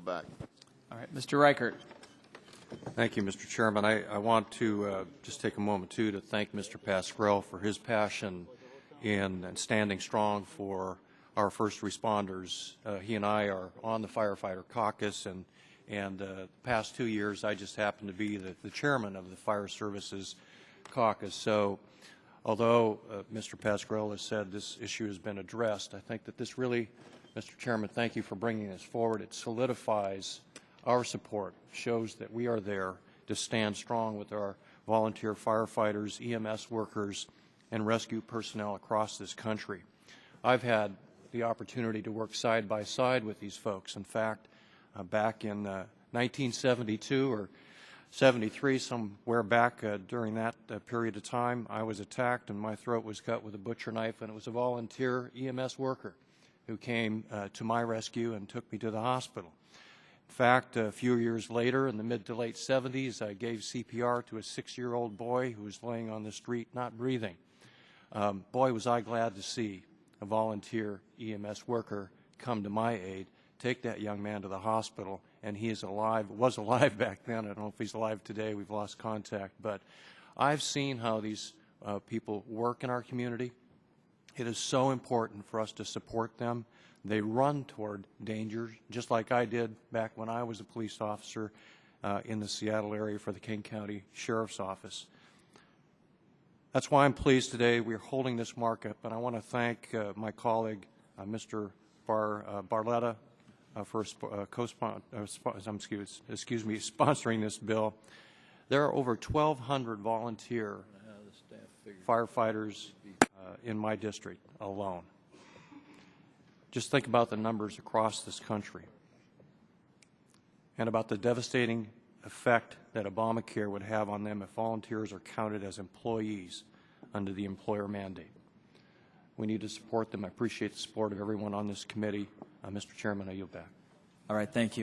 yield back. All right, Mr. Reichert. Thank you, Mr. Chairman. I want to just take a moment, too, to thank Mr. Pasquarel for his passion in standing strong for our first responders. He and I are on the Firefighter Caucus, and the past 2 years I just happened to be the chairman of the Fire Services Caucus. So although Mr. Pasquarel has said this issue has been addressed, I think that this really, Mr. Chairman, thank you for bringing this forward. It solidifies our support, shows that we are there to stand strong with our volunteer firefighters, EMS workers, and rescue personnel across this country. I've had the opportunity to work side by side with these folks. In fact, back in 1972 or 73, somewhere back during that period of time, I was attacked and my throat was cut with a butcher knife, and it was a volunteer EMS worker who came to my rescue and took me to the hospital. In fact, a few years later, in the mid to late 70s, I gave CPR to a 6-year-old boy who was laying on the street not breathing. Boy, was I glad to see a volunteer EMS worker come to my aid, take that young man to the hospital, and he is alive, was alive back then. I don't know if he's alive today. We've lost contact. But I've seen how these people work in our community. It is so important for us to support them. They run toward danger, just like I did back when I was a police officer in the Seattle area for the King County Sheriff's Office. That's why I'm pleased today we're holding this markup, and I want to thank my colleague, Mr. Barletta, for sponsoring this bill. There are over 1,200 volunteer firefighters in my district alone. Just think about the numbers across this country and about the devastating effect that Obamacare would have on them if volunteers are counted as employees under the employer mandate. We need to support them. I appreciate the support of everyone on this committee. Mr. Chairman, I yield back. All right, thank you.